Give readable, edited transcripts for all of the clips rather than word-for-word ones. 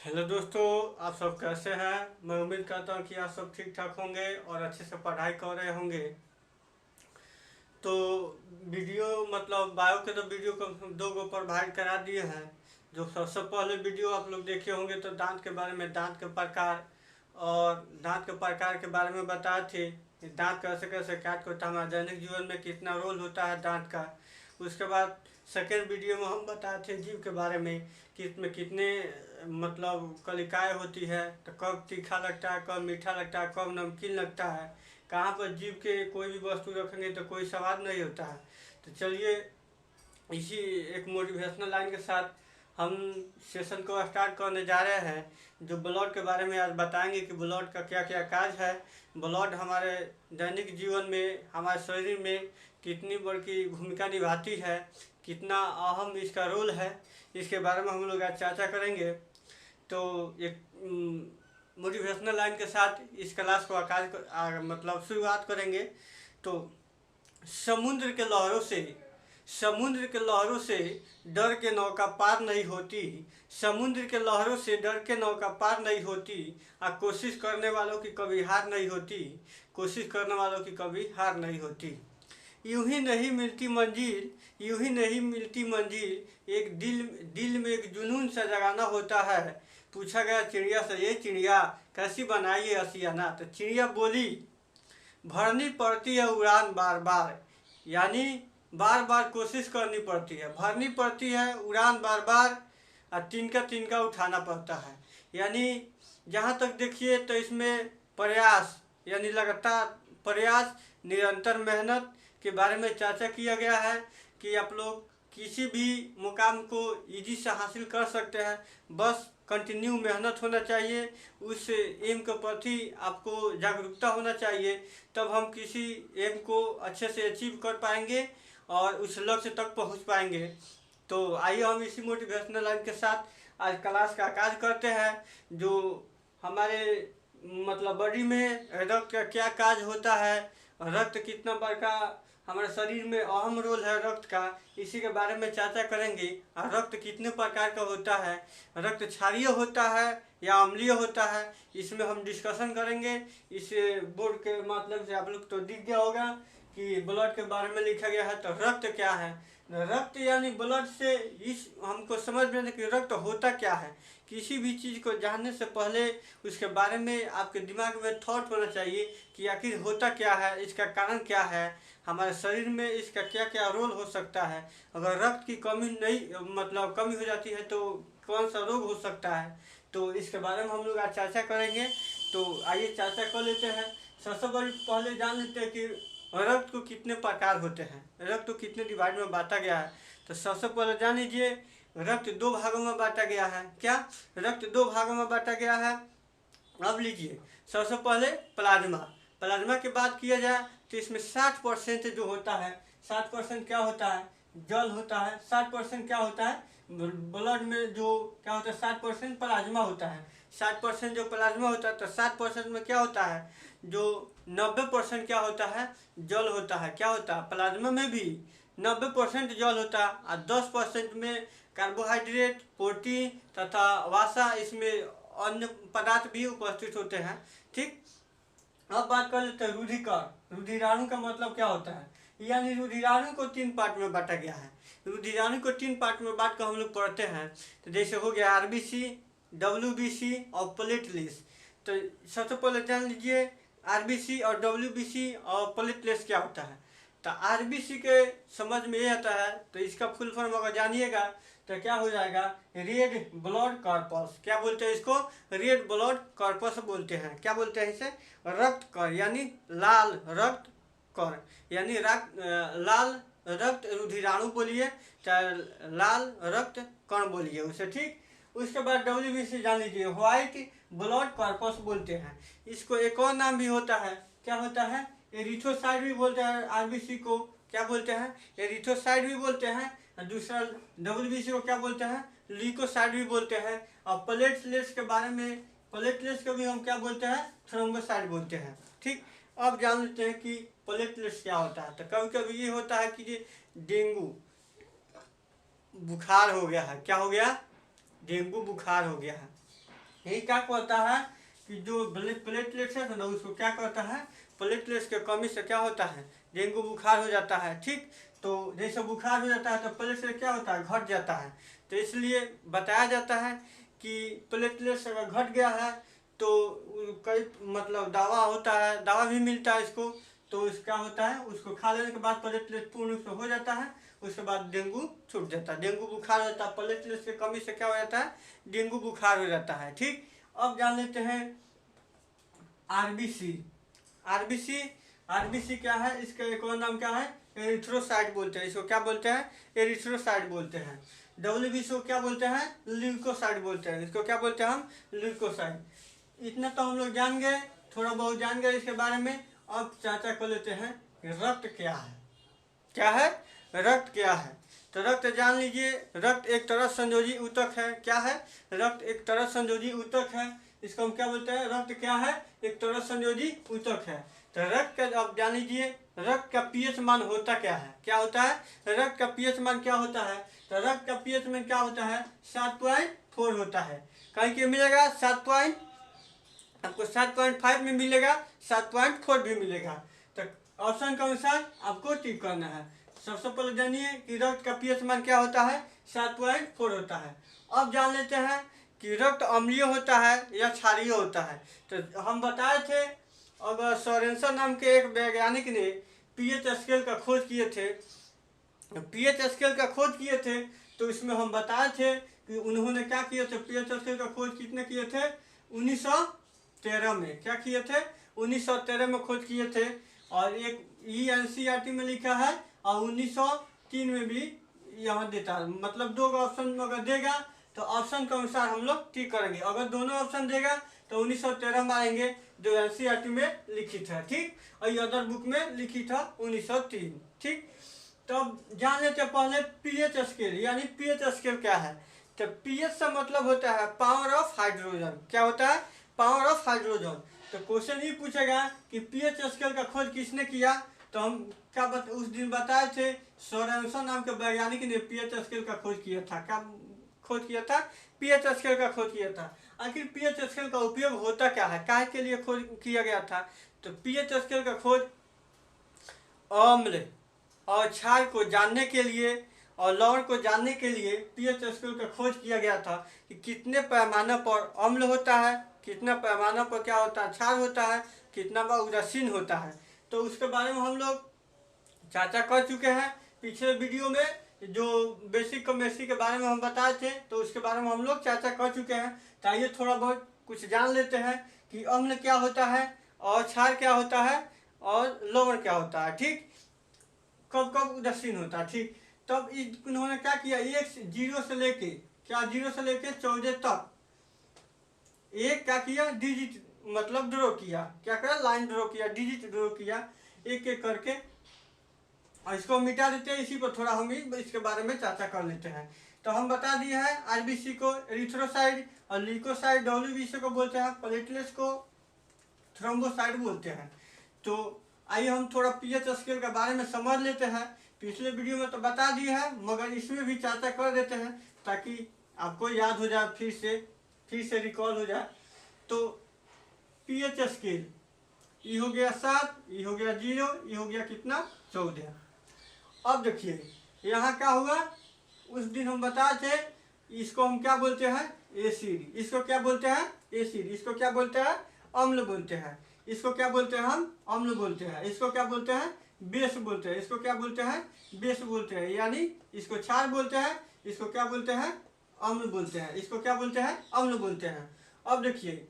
Hello दोस्तों, आप सब कैसे हैं। मैं उम्मीद करता हूँ कि आप सब ठीक ठाक होंगे और अच्छे से पढ़ाई कर रहे होंगे। तो वीडियो मतलब बायो के तो वीडियो को दो गो प्रोवाइड करा दिए हैं। जो सबसे पहले वीडियो आप लोग देखे होंगे तो दांत के बारे में, दांत के प्रकार और दांत के प्रकार के बारे में बताए थे कि दांत कैसे कैसे काट होता है, हमारे दैनिक जीवन में कितना रोल होता है दांत का। उसके बाद सेकेंड वीडियो में हम बताए थे जीभ के बारे में कि इसमें कितने मतलब कलिकाएँ होती है, तो कब तीखा लगता है, कब मीठा लगता है, कब नमकीन लगता है, कहाँ पर जीभ के कोई भी वस्तु रखेंगे तो कोई स्वाद नहीं होता है। तो चलिए इसी एक मोटिवेशनल लाइन के साथ हम सेशन को स्टार्ट करने जा रहे हैं। जो ब्लड के बारे में आज बताएंगे कि ब्लड का क्या क्या कार्य है, ब्लड हमारे दैनिक जीवन में, हमारे शरीर में कितनी बड़ी भूमिका निभाती है, कितना अहम इसका रोल है, इसके बारे में हम लोग आज चर्चा करेंगे। तो एक मोटिवेशनल लाइन के साथ इस क्लास को मतलब शुरुआत करेंगे। तो समुद्र के लहरों से समुद्र के लहरों से डर के नौका पार नहीं होती, समुद्र के लहरों से डर के नौका पार नहीं होती, और कोशिश करने वालों की कभी हार नहीं होती, कोशिश करने वालों की कभी हार नहीं होती। यूं ही नहीं मिलती मंजिल, यूं ही नहीं मिलती मंजिल, एक दिल दिल में एक जुनून सा जगाना होता है। पूछा गया चिड़िया से, ये चिड़िया कैसी बनाई है आशियाना। तो चिड़िया बोली, भरनी पड़ती है उड़ान बार बार, यानी बार बार कोशिश करनी पड़ती है, भरनी पड़ती है उड़ान बार बार, और तिनका तिनका उठाना पड़ता है। यानी जहाँ तक देखिए तो इसमें प्रयास यानी लगातार प्रयास, निरंतर मेहनत के बारे में चर्चा किया गया है कि आप लोग किसी भी मुकाम को इजी से हासिल कर सकते हैं, बस कंटिन्यू मेहनत होना चाहिए, उस एम के प्रति आपको जागरूकता होना चाहिए, तब हम किसी एम को अच्छे से अचीव कर पाएंगे और उस लक्ष्य तक पहुंच पाएंगे। तो आइए हम इसी मोटिवेशनल लाइन के साथ आज क्लास का आगाज करते हैं। जो हमारे मतलब बॉडी में रक्त का क्या कार्य होता है, रक्त कितना बड़का हमारे शरीर में अहम रोल है रक्त का, इसी के बारे में चर्चा करेंगे। और रक्त कितने प्रकार का होता है, रक्त क्षारीय होता है या अम्लीय होता है, इसमें हम डिस्कशन करेंगे। इस बोर्ड के मतलब से आप लोग तो दिख गया होगा कि ब्लड के बारे में लिखा गया है। तो रक्त क्या है, रक्त यानी ब्लड से इस हमको समझ में कि रक्त होता क्या है। किसी भी चीज़ को जानने से पहले उसके बारे में आपके दिमाग में थॉट होना चाहिए कि आखिर होता क्या है, इसका कारण क्या है, हमारे शरीर में इसका क्या क्या रोल हो सकता है। अगर रक्त की कमी नहीं मतलब कमी हो जाती है तो कौन सा रोग हो सकता है, तो इसके बारे में हम लोग आज चर्चा करेंगे। तो आइए चर्चा कर लेते हैं। सबसे पहले जान लेते हैं कि रक्त को कितने प्रकार होते हैं, रक्त को कितने डिवाइड में बांटा गया है। तो सबसे पहले जान लीजिए, रक्त दो भागों में बांटा गया है। क्या, रक्त दो भागों में बांटा गया है। अब लीजिए, सबसे पहले प्लाज्मा। प्लाज्मा की बात किया जाए तो इसमें 60% जो होता है, 60% क्या होता है, जल होता है। 60% क्या होता है, ब्लड में जो क्या होता है, 60% प्लाज्मा होता है। 60% जो प्लाज्मा होता है, तो 60% में क्या होता है, जो 90% क्या होता है, जल होता है। क्या होता है, प्लाज्मा में भी 90% जल होता है, और 10% में कार्बोहाइड्रेट, प्रोटीन तथा वसा, इसमें अन्य पदार्थ भी उपस्थित होते हैं। ठीक, अब बात कर लेते हैं रुधिर। रुधिराणु का मतलब क्या होता है, यानी रुधिराणु को 3 पार्ट में बांटा गया है। रुधिराणु को 3 पार्ट में बांट कर हम लोग पढ़ते हैं। तो जैसे हो गया आरबीसी, डब्ल्यूबीसी और प्लेटलेट्स। तो सबसे पहले जान लीजिए आरबीसी और डब्ल्यूबीसी और प्लेटलेट्स क्या होता है। तो आरबीसी के समझ में ये आता है, तो इसका फुल फॉर्म अगर जानिएगा तो क्या हो जाएगा, रेड ब्लड कॉर्पस। क्या बोलते हैं इसको, रेड ब्लड कॉर्पस बोलते हैं। क्या बोलते हैं इसे, रक्त कण, यानी लाल रक्त कण, यानी लाल रक्त रुधिराणु बोलिए चाहे लाल रक्त कण बोलिए उसे। ठीक, उसके बाद डब्ल्यूबीसी जान लीजिए, व्हाइट ब्लड कॉर्पस बोलते हैं। इसको एक और नाम भी होता है, क्या होता है, एरिथ्रोसाइट भी बोलते हैं। आरबीसी को क्या बोलते हैं, एरिथ्रोसाइट भी बोलते हैं। दूसरा डब्ल्यूबीसी को क्या बोलते हैं, ल्यूकोसाइट भी बोलते हैं। और प्लेटलेट्स के बारे में, प्लेटलेट्स को भी हम क्या बोलते हैं, थ्रोम्बोसाइट बोलते हैं। ठीक, अब जान लेते हैं कि प्लेटलेट्स क्या होता है। तो कभी कभी ये होता है कि ये डेंगू बुखार हो गया है, क्या हो गया, डेंगू बुखार हो गया है, यही क्या कहता है कि जो प्लेटलेट्स है ना उसको क्या कहता है, प्लेटलेट्स के कमी से क्या होता है, डेंगू बुखार हो जाता है। ठीक, तो जैसे बुखार हो जाता है तो प्लेटलेट्स क्या होता है, घट जाता है। तो इसलिए बताया जाता है कि प्लेटलेट्स अगर घट गया है तो कई मतलब दवा होता है, दवा भी मिलता है इसको। तो क्या होता है, उसको खा लेने के बाद प्लेटलेट पूर्ण रूप से हो जाता है, उसके बाद डेंगू छूट जाता है। डेंगू बुखार हो जाता है, प्लेटलेट्स की कमी से क्या हो जाता है, डेंगू बुखार हो जाता है। ठीक, अब जान लेते हैं आरबीसी। आरबीसी आरबीसी क्या है, इसका एक और नाम क्या है, एरिथ्रोसाइट बोलते हैं। इसको क्या बोलते हैं, एरिथ्रोसाइट बोलते हैं। डब्ल्यूबीसी को क्या बोलते हैं, ल्यूकोसाइट बोलते हैं। इसको क्या बोलते हैं हम, ल्यूकोसाइट। इतना तो हम लोग जान गए, थोड़ा बहुत जान गए इसके बारे में। अब चर्चा कर लेते हैं रक्त क्या है। क्या है, रक्त क्या है। तो रक्त जान लीजिए, रक्त एक तरह संयोजी ऊतक है। क्या है, रक्त एक तरह संयोजी ऊतक है। इसको हम क्या बोलते हैं, रक्त क्या है, एक तरह संयोजी ऊतक है। तो रक्त का अब जान लीजिए, रक्त का पीएच मान होता क्या है, क्या होता है, रक्त का पीएच मान क्या होता है। तो रक्त का पीएच मान क्या होता है, 7.4 होता है। कहीं के मिलेगा 7 आपको 7.5 में मिलेगा, 7.4 भी मिलेगा। तो ऑप्शन के अनुसार आपको टिक करना है। सबसे पहले जानिए कि रक्त का पीएच मान क्या होता है, 7.4 होता है। अब जान लेते हैं कि रक्त अम्लीय होता है या क्षारीय होता है। तो हम बताए थे, अगर सोरेंसन नाम के एक वैज्ञानिक ने पीएच स्केल का खोज किए थे, पीएच स्केल का खोज किए थे, तो इसमें हम बताए थे कि उन्होंने क्या किए थे, पीएच स्केल का खोज कितने किए थे, 1913 में। क्या किए थे, 1913 में खोज किए थे। और एक एनसीईआरटी में लिखा है, और 1903 में भी यहाँ देता है। मतलब दो ऑप्शन अगर देगा तो ऑप्शन के अनुसार हम लोग टिक करेंगे। अगर दोनों ऑप्शन देगा तो 1913 में आएंगे, जो एनसीईआरटी में लिखित है। ठीक, और ये अदर बुक में लिखित है 1903। ठीक, तो अब जान लेते पहले पीएच स्केल, यानी पीएच स्केल क्या है। तो पीएच से मतलब होता है पावर ऑफ हाइड्रोजन। क्या होता है, पावर ऑफ हाइड्रोजन। तो क्वेश्चन ये पूछेगा कि पीएच स्केल का खोज किसने किया। तो हम क्या उस दिन बताए थे, सोरेंसन नाम के वैज्ञानिक ने पीएच स्केल का खोज किया था। क्या खोज किया था, पीएच स्केल का खोज किया था। आखिर पीएच स्केल का उपयोग होता क्या है, काहे के लिए खोज किया गया था। तो पीएच स्केल का खोज अम्ल और क्षार को जानने के लिए और लवण को जानने के लिए पीएच स्केल का खोज किया गया था कि कितने पैमाने पर अम्ल होता है, कितना पैमाने पर क्या होता है, क्षार होता है, कितना पर उदासीन होता है। तो उसके बारे में हम लोग चर्चा कर चुके हैं पिछले वीडियो में। जो बेसिक केमिस्ट्री के बारे में हम बताए थे, तो उसके बारे में हम लोग चर्चा कर चुके हैं। तो आइए थोड़ा बहुत कुछ जान लेते हैं कि अम्ल क्या होता है, और क्षार क्या होता है, और लवण क्या होता है। ठीक, कब कब उदासीन होता है। ठीक, तब इन्होंने क्या किया, एक 0 से लेके, क्या 0 से लेके 14 तक एक क्या किया, डिजिट मतलब ड्रॉ किया। क्या करा, लाइन ड्रॉ किया, डिजिट ड्रॉ किया, एक एक करके। और इसको मिटा देते हैं। इसी पर थोड़ा हम इसके बारे में चर्चा कर लेते हैं। तो हम बता दिए हैं आरबीसी को एरिथ्रोसाइट और ल्यूकोसाइट, डब्ल्यूबीसी को बोलते हैं, प्लेटलेट्स को थ्रोम्बोसाइट बोलते हैं। तो आइए हम थोड़ा पीएच स्केल के बारे में समझ लेते हैं। पिछले वीडियो में तो बता दिए हैं, मगर इसमें भी चर्चा कर देते हैं ताकि आपको याद हो जाए, फिर से रिकॉल हो जाए। तो पीएच स्केल, ये हो गया 7, ये हो गया 0, ये हो गया कितना, 14। अब देखिए यहाँ क्या हुआ, उस दिन हम बताए थे, इसको हम क्या बोलते हैं, एसिड। इसको क्या बोलते हैं, एसिड। इसको क्या बोलते हैं, अम्ल बोलते हैं। इसको क्या बोलते हैं, हम अम्ल बोलते हैं। इसको क्या बोलते हैं, बेस बोलते हैं। इसको क्या बोलते हैं, बेस बोलते हैं। यानी इसको क्षार बोलते हैं, इसको क्या बोलते हैं, अम्ल बोलते हैं। इसको क्या बोलते हैं, अम्ल बोलते हैं। अब देखिए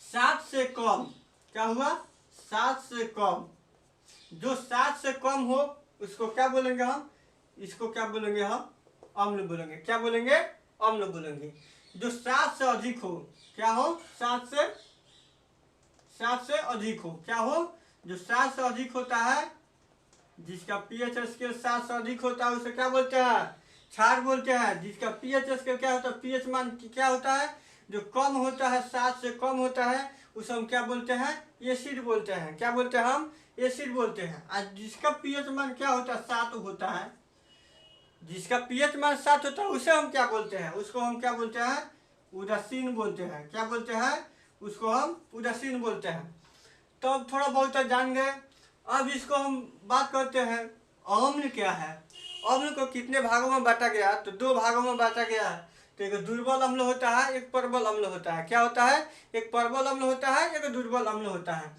7 से कम, क्या हुआ, 7 से कम, जो 7 से कम हो उसको क्या बोलेंगे हम, इसको क्या बोलेंगे हम, अम्ल बोलेंगे। क्या बोलेंगे, अम्ल बोलेंगे। जो 7 से अधिक हो, क्या हो, 7 से अधिक हो, क्या हो, जो 7 से अधिक होता है, जिसका पीएच स्केल 7 से अधिक होता है, उसे क्या बोलते हैं, क्षार बोलते हैं। जिसका पीएच स्केल क्या होता है, पीएच मान क्या होता है, जो कम होता है, 7 से कम होता है, उसे हम क्या बोलते हैं, एसिड बोलते हैं। क्या बोलते हैं हम, एसिड बोलते हैं। और जिसका पीएच मान क्या होता है, 7 होता है, जिसका पीएच मान 7 होता है, उसे हम क्या बोलते हैं, उसको हम क्या बोलते हैं, उदासीन बोलते हैं। क्या बोलते हैं? उसको हम उदासीन बोलते हैं। तो अब थोड़ा बहुत जान गए। अब इसको हम बात करते हैं अम्ल क्या है। अम्ल को कितने भागों में बांटा गया? तो 2 भागों में बांटा गया है। तो एक दुर्बल अम्ल होता है, एक प्रबल अम्ल होता है। क्या होता है? एक प्रबल अम्ल होता है, एक दुर्बल अम्ल होता है।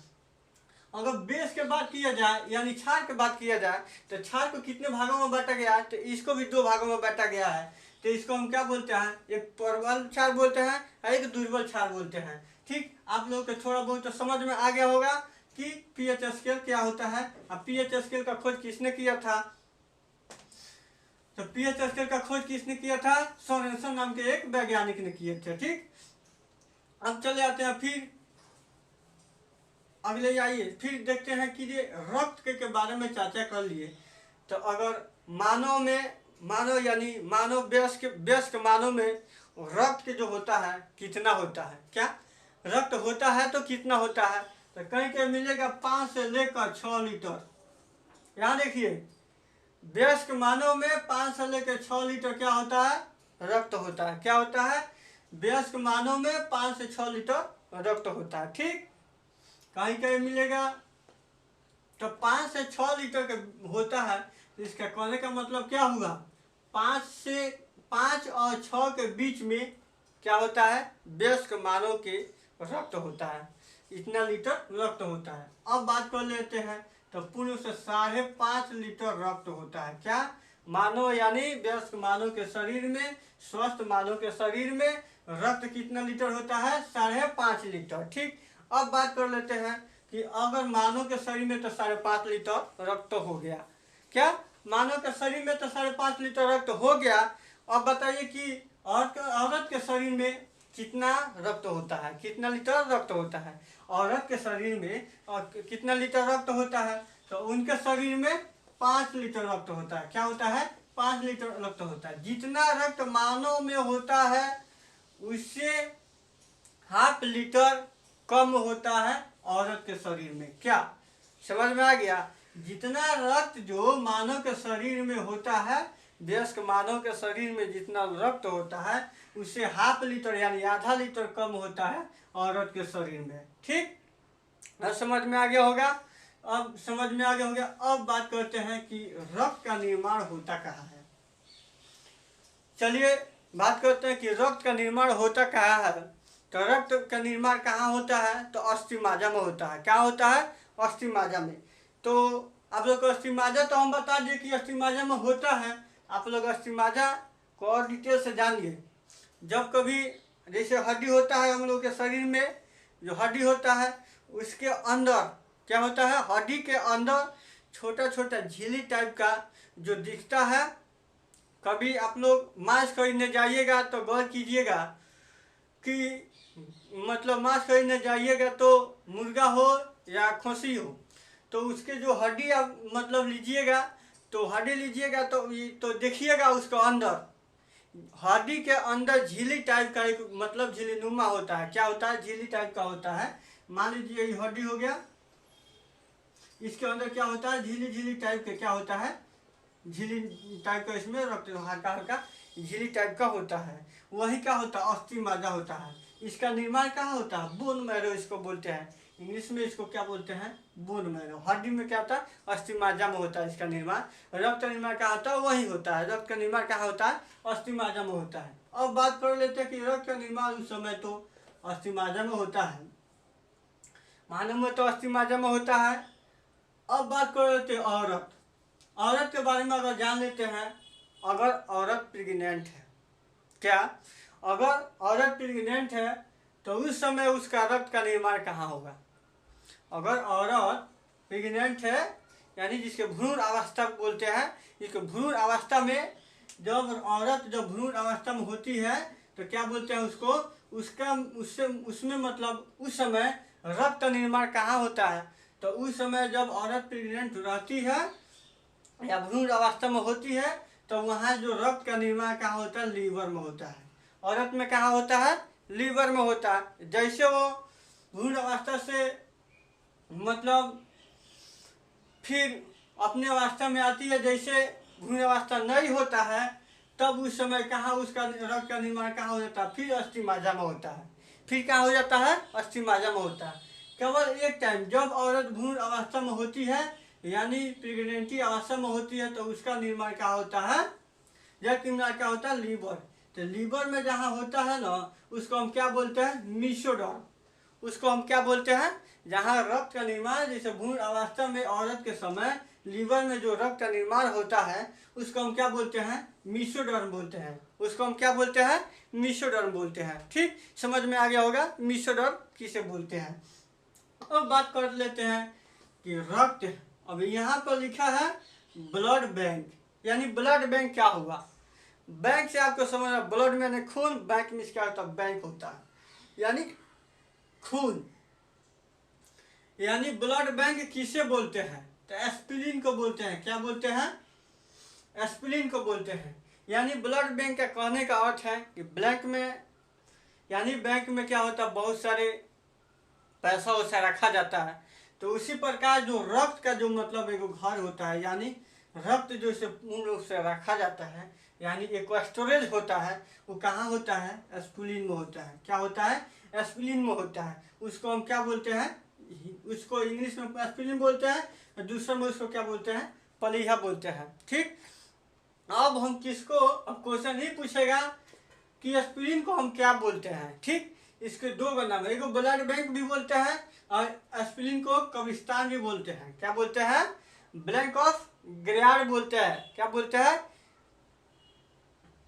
अगर बेस के बात किया जाए यानी क्षार की बात किया जाए तो क्षार को कितने भागों में बांटा गया है? तो इसको भी 2 भागों में बांटा गया है। तो इसको हम क्या बोलते हैं? एक प्रबल क्षार बोलते हैं और एक दुर्बल क्षार बोलते हैं। ठीक, आप लोगों को थोड़ा बहुत तो समझ में आ गया होगा कि पीएच स्केल क्या होता है। अब पीएच स्केल का खोज किसने किया था? तो पीएच स्केल का खोज किसने किया था? सोरेनसन नाम के एक वैज्ञानिक ने किए थे। ठीक, अब चले आते हैं फिर अगले आइए फिर देखते हैं कि ये रक्त के बारे में चर्चा कर लिए। तो अगर मानव यानी मानव वयस्क मानव में रक्त के जो होता है कितना होता है? क्या रक्त होता है तो कितना होता है? तो कहीं कहीं मिलेगा 5 से लेकर 6 लीटर। यहाँ देखिए वयस्क मानव में 5 से लेकर 6 लीटर क्या होता है? रक्त होता है। क्या होता है? वयस्क मानव में 5 से 6 लीटर रक्त होता है। ठीक, कहीं कहीं मिलेगा तो 5 से 6 लीटर का होता है। इसका कहने का मतलब क्या हुआ? 5 और 6 के बीच में क्या होता है? वयस्क मानव के रक्त होता है, इतना लीटर रक्त होता है। अब बात कर लेते हैं तो पूर्ण से 5.5 लीटर रक्त होता है। क्या मानव यानी वयस्क मानव के शरीर में, स्वस्थ मानव के शरीर में रक्त कितना लीटर होता है? 5.5 लीटर। ठीक, अब बात कर लेते हैं कि अगर मानव के शरीर में तो 5.5 लीटर रक्त हो गया। क्या मानव के शरीर में तो 5.5 लीटर रक्त हो गया। अब बताइए कि औरत के शरीर में कितना रक्त होता है? कितना लीटर रक्त होता है? औरत के शरीर में कितना लीटर रक्त होता है? तो उनके शरीर में 5 लीटर रक्त होता है। क्या होता है? 5 लीटर रक्त होता है। जितना रक्त मानव में होता है उससे ½ लीटर कम होता है औरत के शरीर में। क्या समझ में आ गया? जितना रक्त जो मानव के शरीर में होता है, वयस्क मानव के शरीर में जितना रक्त होता है उससे ½ लीटर यानी आधा लीटर कम होता है औरत के शरीर में। ठीक, अब समझ में आ गया होगा। अब समझ में आ गया होगा। अब बात करते हैं कि रक्त का निर्माण होता कहाँ है। चलिए बात करते हैं कि रक्त का निर्माण होता कहाँ है। तो रक्त का निर्माण कहाँ होता है? तो अस्थिमाजा में होता है। क्या होता है? अस्थिमाजा में। तो आप लोग को अस्थिमाजा तो हम बता दिए कि अस्थिमाजा में होता है। आप लोग अस्थिमाजा को और डिटेल से जानिए। जब कभी जैसे हड्डी होता है हम लोग के शरीर में, जो हड्डी होता है उसके अंदर क्या होता है? हड्डी के अंदर छोटा छोटा झिल्ली टाइप का जो दिखता है। कभी आप लोग मांस खरीदने जाइएगा तो गौर कीजिएगा कि मतलब मांस खरीदने जाइएगा तो मुर्गा हो या खसी हो तो उसके जो हड्डी आप मतलब लीजिएगा तो हड्डी लीजिएगा तो देखिएगा उसके अंदर हड्डी के अंदर झिल्ली टाइप का एक मतलब झिल्लीनुमा होता है। क्या होता है? झिल्ली टाइप का होता है। मान लीजिए ये हड्डी हो गया, इसके अंदर क्या होता है? झिल्ली टाइप के क्या होता है? झिल्ली टाइप का इसमें रक्त हल्का हल्का झिल्ली टाइप का होता है। वही क्या होता है? अस्थिमाजा होता है। इसका निर्माण कहाँ होता है? बोन मैरो इसको बोलते हैं। इंग्लिश में इसको क्या बोलते हैं? Bone marrow. हड्डी में क्या होता है? अस्थिमाजा में होता है इसका निर्माण। रक्त का निर्माण कहाँ होता है? वही होता है। रक्त का निर्माण कहाँ होता है? अस्थिमाजा में होता है। अब बात कर लेते हैं कि रक्त का निर्माण उस समय तो अस्थिमाजा में होता है, मानव में तो अस्थिमाजा में होता है। अब बात कर लेते हैं औरत के बारे में अगर जान लेते हैं। अगर औरत प्रेग्नेंट है, क्या अगर औरत प्रेग्नेंट है तो उस समय उसका रक्त का निर्माण कहाँ होगा? अगर औरत प्रेग्नेंट है यानी जिसके भ्रूण अवस्था बोलते हैं, जिसके भ्रूण अवस्था में जब भ्रूण अवस्था में होती है तो क्या बोलते हैं उसको? उसमें मतलब उस समय रक्त का निर्माण कहाँ होता है? तो उस समय जब औरत प्रेग्नेंट रहती है या भ्रूण अवस्था में होती है तो वहाँ जो रक्त का निर्माण कहाँ होता है? लीवर में होता है। औरत में कहाँ होता है? लीवर में होता है। जैसे वो भ्रूण अवस्था से मतलब फिर अपने अवस्था में आती है, जैसे भ्रूण अवस्था नहीं होता है तब उस समय कहाँ उसका रक्त का निर्माण कहाँ हो जाता है, फिर अस्थिमाजा में होता है। फिर क्या हो जाता है, अस्थिमाजा में होता है। केवल एक टाइम जब औरत भ्रूण अवस्था में होती है, यानी प्रेगनेंसी अवस्था में होती है, तो उसका निर्माण क्या होता है, जब निर्माण क्या होता है, लीवर। तो लीवर में जहाँ होता है ना, उसको हम क्या बोलते हैं, मीसोडर्म। उसको हम क्या बोलते हैं, जहाँ रक्त का निर्माण, जैसे भ्रूण अवस्था में औरत के समय लीवर में जो रक्त का निर्माण होता है, उसको हम क्या बोलते हैं, मीसोडर्म बोलते हैं। उसको हम क्या बोलते हैं, मीसोडर्म बोलते हैं। ठीक, समझ में आ गया होगा मीसोडर्म किसे बोलते हैं। अब बात कर लेते हैं कि रक्त, अब यहाँ पर लिखा है ब्लड बैंक, यानी ब्लड बैंक क्या हुआ। बैंक से आपको समझना, ब्लड में यानी खून, बैंक में क्या होता है, बैंक होता है यानी खून। यानी ब्लड बैंक किसे बोलते हैं, तो एस्पिरिन को बोलते हैं। क्या बोलते हैं, एस्पिरिन को बोलते हैं। यानी ब्लड बैंक का कहने का अर्थ है कि ब्लैक में, यानी बैंक में क्या होता है, बहुत सारे पैसा वैसा रखा जाता है। तो उसी प्रकार जो रक्त का जो मतलब एक घर होता है, यानी रक्त जो इसे पूर्ण रूप से रखा जाता है, यानी एक स्टोरेज होता है, वो कहाँ होता है, एस्पिरिन में होता है। क्या होता है, एस्पिरिन में होता है। उसको हम क्या बोलते हैं, उसको इंग्लिश में एस्पिरिन बोलते हैं, और दूसरे में उसको क्या बोलते हैं, प्लीहा बोलते हैं। ठीक, अब हम किसको, अब क्वेश्चन ही पूछेगा कि एस्पिरिन को हम क्या बोलते हैं। ठीक, इसके दो नाम है, एक ब्लड बैंक भी बोलते हैं और एस्पिरिन को कब्रिस्तान भी बोलते हैं। क्या बोलते हैं, ब्लैक ऑफ ग्रेयार्ड बोलते हैं। क्या बोलते हैं,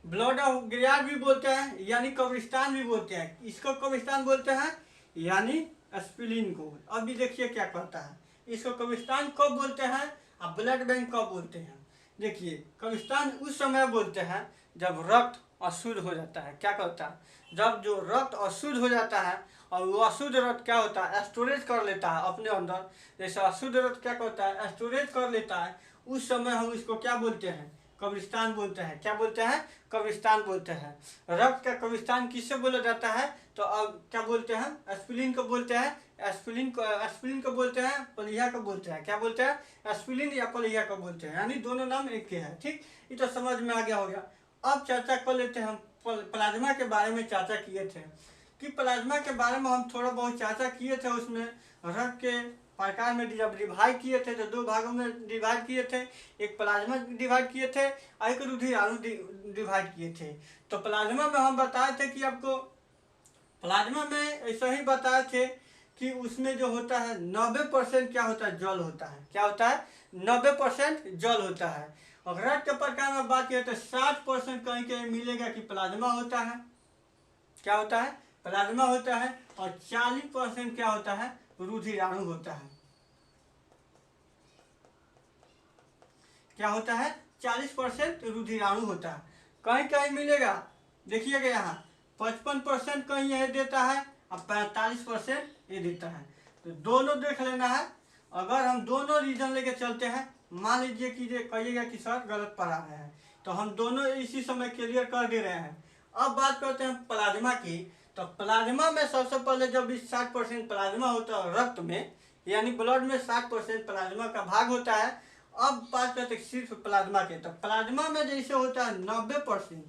ब्लड ऑफ ग्रेयार्ड भी बोलते हैं, यानी कब्रिस्तान भी बोलते हैं। इसको कब्रिस्तान बोलते हैं, यानी एस्पिरिन को। अब भी देखिए क्या कहता है, इसको कब्रिस्तान कब बोलते हैं और ब्लड बैंक कब बोलते हैं। देखिए, कब्रिस्तान उस समय बोलते हैं जब रक्त अशुद्ध हो जाता है। क्या कहता है, जब जो रक्त अशुद्ध हो जाता है और वो अशुद्ध रक्त क्या होता है, स्टोरेज कर लेता है अपने अंदर। जैसे अशुद्ध रक्त क्या करता है, स्टोरेज कर लेता है, उस समय हम इसको क्या बोलते हैं, कब्रिस्तान बोलते हैं। क्या बोलते हैं, कब्रिस्तान बोलते हैं। रक्त का कब्रिस्तान किससे बोला जाता है, तो अब क्या बोलते हैं, एस्पिरिन को बोलते हैं। एस्पिरिन को बोलते हैं, प्लीहा को बोलते हैं। क्या बोलते हैं, एस्पिरिन या प्लीहा को बोलते हैं, यानी दोनों नाम एक के हैं। ठीक, ये तो समझ में आ गया होगा। अब चर्चा कर लेते हैं, हम प्लाज्मा के बारे में चर्चा किए थे कि प्लाज्मा के बारे में हम थोड़ा बहुत चर्चा किए थे। उसमें रक्त के प्रकार में जब डिवाइड किए थे तो दो भागों में डिवाइड किए थे, एक प्लाज्मा डिवाइड किए थे और एक रुधिराणु डिवाइड किए थे। तो प्लाज्मा में हम बताए थे कि आपको प्लाज्मा में ऐसा ही बताए थे कि उसमें जो होता है 90% क्या होता है, जल होता है। क्या होता है, 90% जल होता है। और रक्त के प्रकार में बात किया तो 60% कहीं कहीं मिलेगा कि प्लाज्मा होता है। क्या होता है, प्लाज्मा होता है। और 40% क्या होता है, रुधिराणु होता है। क्या होता है, 40% रुधिराणु होता है। कहीं कहीं मिलेगा, देखिएगा यहाँ 55% कहीं यह देता है और 45% ये देता है। तो दोनों देख लेना है। अगर हम दोनों रीजन लेके चलते हैं, मान लीजिए कि कहिएगा कि सर गलत पढ़ा रहे हैं, तो हम दोनों इसी समय क्लियर कर दे रहे हैं। अब बात करते हैं प्लाज्मा की। तो प्लाज्मा में सबसे पहले जब 60% प्लाज्मा होता है रक्त में, यानी ब्लड में 60% प्लाज्मा का भाग होता है। अब बात करते हैं सिर्फ प्लाज्मा के। तो प्लाज्मा में जैसे होता है 90%,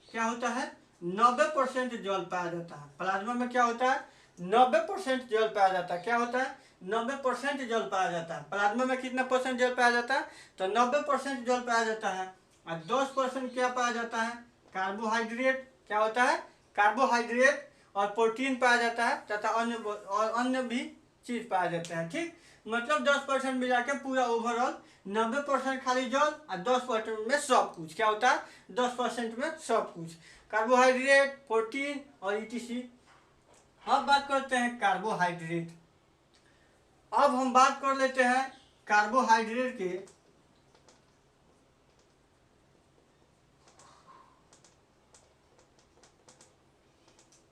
क्या होता है, 90% जल पाया जाता है। प्लाज्मा में क्या होता है, 90% जल पाया जाता है। क्या होता है, 90% जल पाया जाता है। प्लाज्मा में कितना परसेंट जल पाया जाता है, तो 90% जल पाया जाता है। और 10% क्या पाया जाता है, कार्बोहाइड्रेट। क्या होता है, कार्बोहाइड्रेट और प्रोटीन पाया जाता है तथा अन्य भी चीज पाया जाता है। ठीक, मतलब 10% मिला के पूरा ओवरऑल 90% खाली जल और 10% में सब कुछ। क्या होता है, 10% में सब कुछ, कार्बोहाइड्रेट, प्रोटीन और ईटीसी। अब बात करते हैं कार्बोहाइड्रेट। अब हम बात कर लेते हैं कार्बोहाइड्रेट के।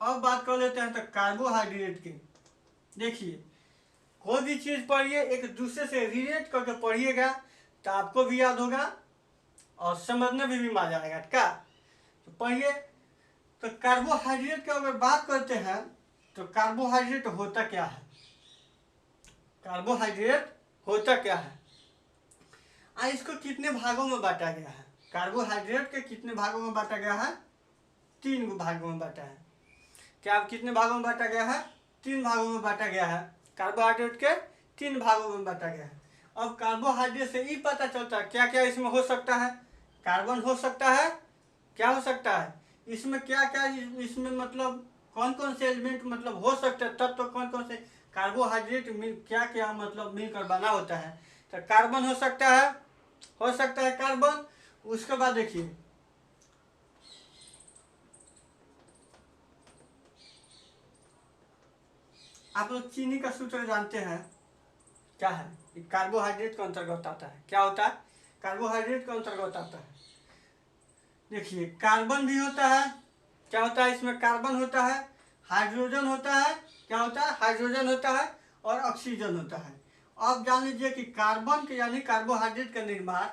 अब बात कर लेते हैं तो कार्बोहाइड्रेट के। देखिए, कोई भी चीज पढ़िए एक दूसरे से रिलेट करके पढ़िएगा तो आपको भी याद होगा और समझने में भी मजा आएगा। क्या, तो पढ़िए। तो कार्बोहाइड्रेट की अगर बात करते हैं तो कार्बोहाइड्रेट होता क्या है, कार्बोहाइड्रेट होता क्या है, इसको कितने भागों में बांटा गया है। कार्बोहाइड्रेट के कितने भागों में बांटा गया है? 3 भागों में बांटा है। क्या कितने भागों में बांटा गया है? 3 भागों में बांटा गया है। कार्बोहाइड्रेट के 3 भागों में बांटा गया है। अब कार्बोहाइड्रेट से ये पता चलता है क्या क्या इसमें हो सकता है। कार्बन हो सकता है, क्या हो सकता है इसमें, क्या क्या इसमें मतलब कौन कौन से एलिमेंट मतलब हो सकते हैं, तत्व कौन कौन से कार्बोहाइड्रेट मिल क्या क्या मतलब मिलकर बना होता है। तो कार्बन हो सकता है कार्बन। उसके बाद देखिए आप लोग चीनी का सूत्र जानते हैं, क्या है? कार्बोहाइड्रेट के अंतर्गत आता है। क्या होता है? कार्बोहाइड्रेट के अंतर्गत आता है। देखिए कार्बन भी होता है, क्या होता है इसमें? कार्बन होता है, हाइड्रोजन होता है, क्या होता है? हाइड्रोजन होता है, और ऑक्सीजन होता है। अब जान लीजिए कि कार्बन के यानी कार्बोहाइड्रेट का निर्माण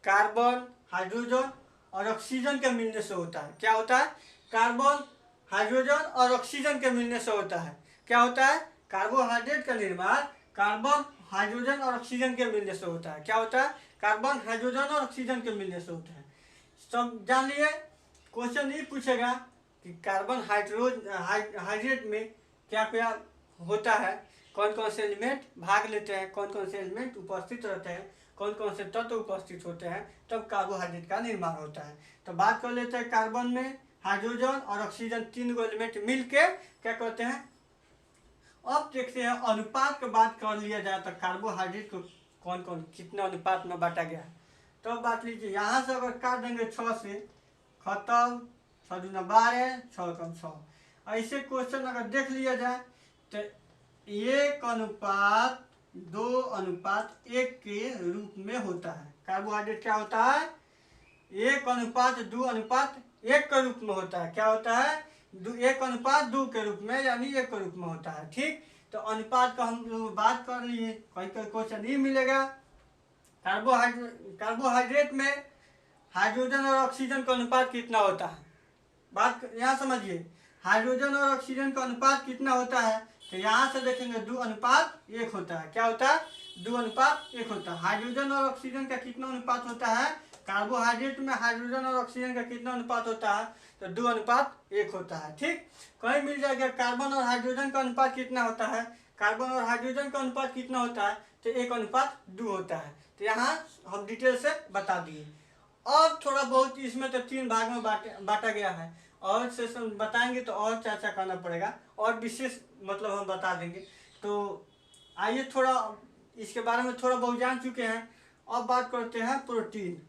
कार्बन, हाइड्रोजन और ऑक्सीजन के मिलने से होता है। क्या होता है? कार्बन, हाइड्रोजन और ऑक्सीजन के मिलने से होता है। क्या होता है? कार्बोहाइड्रेट का निर्माण कार्बन, हाइड्रोजन और ऑक्सीजन के मिलने से होता है। क्या होता है? कार्बन, हाइड्रोजन और ऑक्सीजन के मिलने से होता है। सब जान लिए। क्वेश्चन ये पूछेगा कि कार्बन हाइड्रेट में क्या क्या होता है, कौन कौन से एलिमेंट भाग लेते हैं, कौन कौन से एलिमेंट उपस्थित रहते हैं, कौन कौन से तत्व उपस्थित होते हैं, तब कार्बोहाइड्रेट का निर्माण होता है। तो बात कर लेते हैं कार्बन में हाइड्रोजन और ऑक्सीजन 3 एलिमेंट मिलके क्या करते हैं। अब देखते हैं अनुपात की बात कर लिया जाए तो कार्बोहाइड्रेट को कौन कौन कितने अनुपात में बांटा गया है। तो बात लीजिए, यहाँ से अगर काट देंगे 6 से, खत्म, 6 दूना 12, 6 कम 6। ऐसे क्वेश्चन अगर देख लिया जाए तो 1:2:1 के रूप में होता है। कार्बोहाइड्रेट क्या होता है? 1:2:1 के रूप में होता है। क्या होता है? 1:2 के रूप में, यानी 1 के रूप में होता है। ठीक, तो अनुपात का हम लोग बात कर लिए, कोई क्वेश्चन नहीं मिलेगा। कार्बोहाइड्रेट में हाइड्रोजन और ऑक्सीजन का अनुपात कितना होता है? बात यहाँ समझिए, हाइड्रोजन और ऑक्सीजन का अनुपात कितना होता है? तो यहाँ से देखेंगे 2:1 होता है। क्या होता है? 2:1 होता है। हाइड्रोजन और ऑक्सीजन का कितना अनुपात होता है? कार्बोहाइड्रेट में हाइड्रोजन और ऑक्सीजन का कितना अनुपात होता है? तो 2:1 होता है। ठीक, कहीं मिल जाएगा कार्बन और हाइड्रोजन का अनुपात कितना होता है? कार्बन और हाइड्रोजन का अनुपात कितना होता है? तो 1:2 होता है। तो यहाँ हम डिटेल से बता दिए। और थोड़ा बहुत इसमें तो 3 भाग में बांटा गया है, और सेशन बताएंगे तो और चर्चा करना पड़ेगा, और विशेष मतलब हम बता देंगे। तो आइए थोड़ा इसके बारे में थोड़ा बहुत जान चुके हैं। अब बात करते हैं प्रोटीन।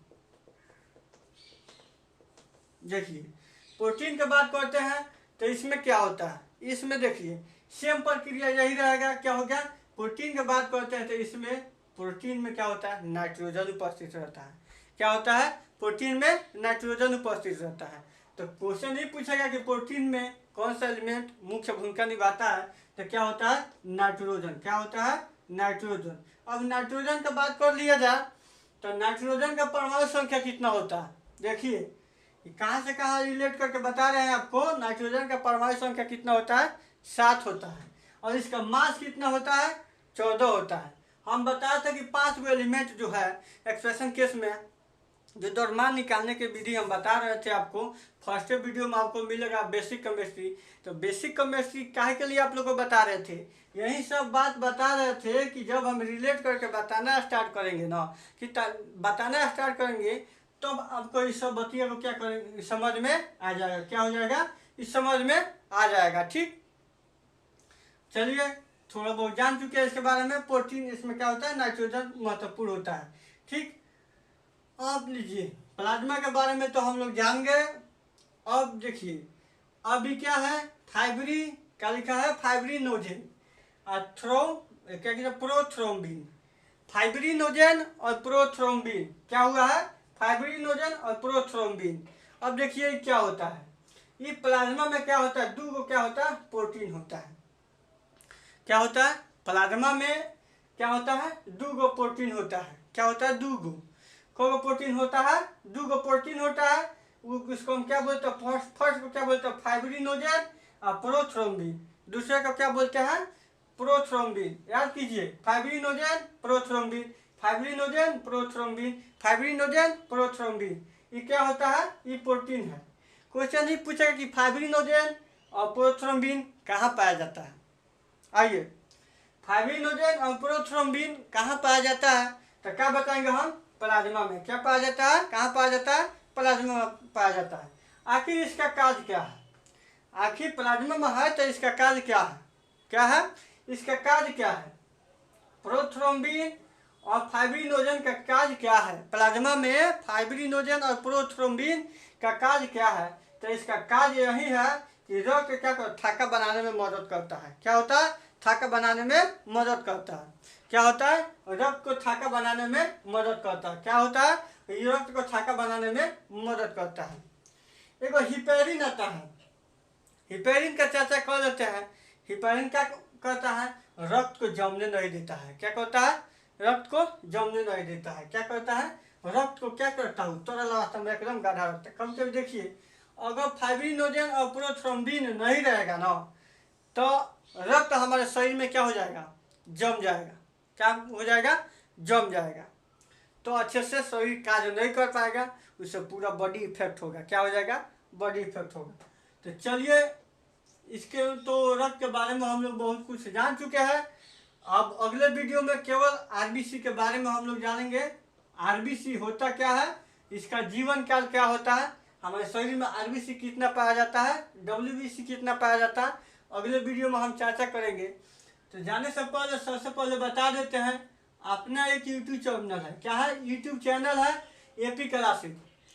देखिए प्रोटीन की बात करते हैं तो इसमें क्या होता है? इसमें देखिए सेम प्रक्रिया यही रहेगा। क्या हो गया? प्रोटीन की बात करते हैं तो इसमें प्रोटीन में क्या होता है? नाइट्रोजन उपस्थित रहता है। क्या होता है? प्रोटीन में नाइट्रोजन उपस्थित रहता है। तो क्वेश्चन ये पूछेगा कि प्रोटीन में कौन सा एलिमेंट मुख्य भूमिका निभाता है? तो क्या होता है? नाइट्रोजन। क्या होता है? नाइट्रोजन। अब नाइट्रोजन का बात कर लिया जाए तो नाइट्रोजन का परमाणु संख्या कितना होता है? देखिए कहाँ से कहाँ रिलेट करके बता रहे हैं आपको। नाइट्रोजन का परमाणु संख्या कितना होता है? 7 होता है। और इसका मास कितना होता है? 14 होता है। हम बताए थे कि 5 गो एलिमेंट जो है एक्सप्रेशन केस में जो द्रव्यमान निकालने की विधि हम बता रहे थे आपको। फर्स्ट वीडियो में आपको मिलेगा बेसिक केमिस्ट्री। तो बेसिक केमिस्ट्री काहे के लिए आप लोग को बता रहे थे? यही सब बात बता रहे थे कि जब हम रिलेट करके बताना स्टार्ट करेंगे ना, कि बताना स्टार्ट करेंगे तब तो आपको इस सब बतिया को क्या करेंगे, समझ में आ जाएगा। क्या हो जाएगा? इस समझ में आ जाएगा। ठीक, चलिए थोड़ा बहुत जान चुके हैं इसके बारे में। प्रोटीन इसमें क्या होता है? नाइट्रोजन महत्वपूर्ण होता है। ठीक, अब लीजिए प्लाज्मा के बारे में तो हम लोग जान गए। अब देखिए अभी क्या है? क्या लिखा है? फाइब्रिनोजेन क्या कहते हैं? प्रोथ्रोम्बिन। फाइब्रिनोजेन और प्रोथ्रोम्बिन क्या हुआ है? फाइब्रिनोजेन और प्रोथ्रोम्बिन। अब देखिए क्या होता है, ये प्लाज्मा में क्या होता है? 2 क्या होता है? प्रोटीन होता है। क्या होता है? प्लाज्मा में क्या होता है? 2 प्रोटीन होता है। क्या होता है? 2 को प्रोटीन होता है? 2 प्रोटीन होता है। उसको हम क्या बोलते हैं? फर्स्ट को क्या बोलते हैं? फाइब्रिनोजेन और प्रोथ्रोम्बिन। दूसरे को क्या बोलते हैं? प्रोथ्रोम्बिन। याद कीजिए, fibrinogen, prothrombin. Fibrinogen prothrombin, fibrinogen prothrombin, ये क्या होता है? ये प्रोटीन है। क्वेश्चन ही पूछेगा कि फाइब्रिनोजेन और प्रोथ्रोम्बिन कहाँ पाया जाता है। आइए, फाइब्रिनोजेन और प्रोथ्रोम्बिन कहाँ पाया जाता है, तो क्या बताएंगे हम? प्लाज्मा में। क्या पाया जाता है? कहाँ पाया जाता है? प्लाज्मा में पाया जाता है। आखिर इसका कार्य क्या है? आखिर प्लाज्मा में है तो इसका कार्य क्या है? क्या है इसका कार्य? क्या है? प्रोथ्रोम्बिन और फाइब्रिनोजेन का कार्य क्या है? प्लाज्मा में फाइब्रिनोजेन और प्रोथ्रोम्बिन का कार्य क्या है? तो इसका कार्य यही है कि रक्त क्या थाका बनाने में मदद करता है। क्या होता है? थाका बनाने में मदद करता है। क्या होता है? रक्त को थाका बनाने में मदद करता है। क्या होता है? रक्त को थाका बनाने में मदद करता है। एक हिपेरिन आता है, हिपेरिन का चर्चा कर लेते हैं। हिपेरिन क्या करता है? रक्त को जमने नहीं देता है। क्या करता है? रक्त को जमने नहीं देता है। क्या करता है? रक्त को क्या करता है? तरल अवस्था में एकदम गाढ़ा रखता है। कभी कभी देखिए, अगर फाइब्रिनोजेन और प्रोथ्रोम्बिन नहीं रहेगा ना, तो रक्त हमारे शरीर में क्या हो जाएगा? जम जाएगा। क्या हो जाएगा? जम जाएगा। तो अच्छे से शरीर कार्य नहीं कर पाएगा, उससे पूरा बॉडी इफेक्ट होगा। क्या हो जाएगा? बॉडी इफेक्ट होगा। तो चलिए, इसके तो रक्त के बारे में हम लोग बहुत कुछ जान चुके हैं। अब अगले वीडियो में केवल आरबीसी के बारे में हम लोग जानेंगे। आरबीसी होता क्या है, इसका जीवन काल क्या होता है, हमारे शरीर में आरबीसी कितना पाया जाता है, डब्ल्यूबीसी कितना पाया जाता है, अगले वीडियो में हम चर्चा करेंगे। तो जाने से पहले सबसे पहले बता देते हैं, अपना एक यूट्यूब चैनल है। क्या है? यूट्यूब चैनल है एपी क्लासेस।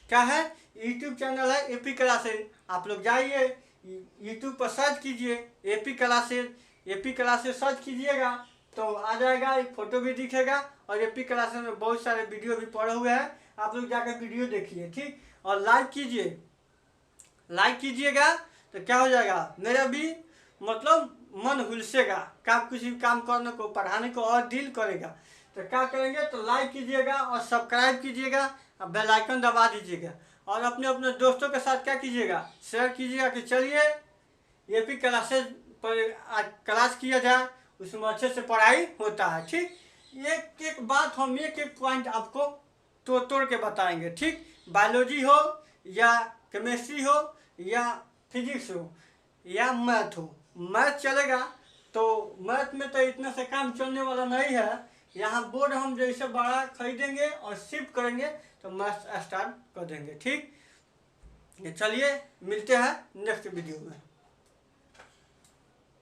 क्या है? यूट्यूब चैनल है एपी क्लासेस। आप लोग जाइए यूट्यूब पर सर्च कीजिए AP classes. AP classes search कीजिएगा तो आ जाएगा, एक फोटो भी दिखेगा और एपी क्लासेस में बहुत सारे वीडियो भी पड़े हुए हैं। आप लोग जाकर वीडियो देखिए, ठीक। और लाइक कीजिए, लाइक कीजिएगा तो क्या हो जाएगा, मेरा भी मतलब मन हुलसेगा, क्या कुछ भी काम करने को, पढ़ाने को और दिल करेगा। तो क्या करेंगे? तो लाइक कीजिएगा और सब्सक्राइब कीजिएगा और बेल आइकन दबा दीजिएगा और अपने अपने दोस्तों के साथ क्या कीजिएगा? शेयर कीजिएगा कि चलिए एपी क्लासेस पर क्लास किया जाए, उसमें अच्छे से पढ़ाई होता है, ठीक। एक एक बात हम एक एक पॉइंट आपको तोड़ के बताएंगे, ठीक। बायोलॉजी हो या केमिस्ट्री हो या फिजिक्स हो या मैथ हो, मैथ चलेगा। तो मैथ में तो इतना से काम चलने वाला नहीं है। यहाँ बोर्ड हम जैसे बड़ा खरीदेंगे और शिफ्ट करेंगे तो मैथ स्टार्ट कर देंगे, ठीक। चलिए मिलते हैं नेक्स्ट वीडियो में।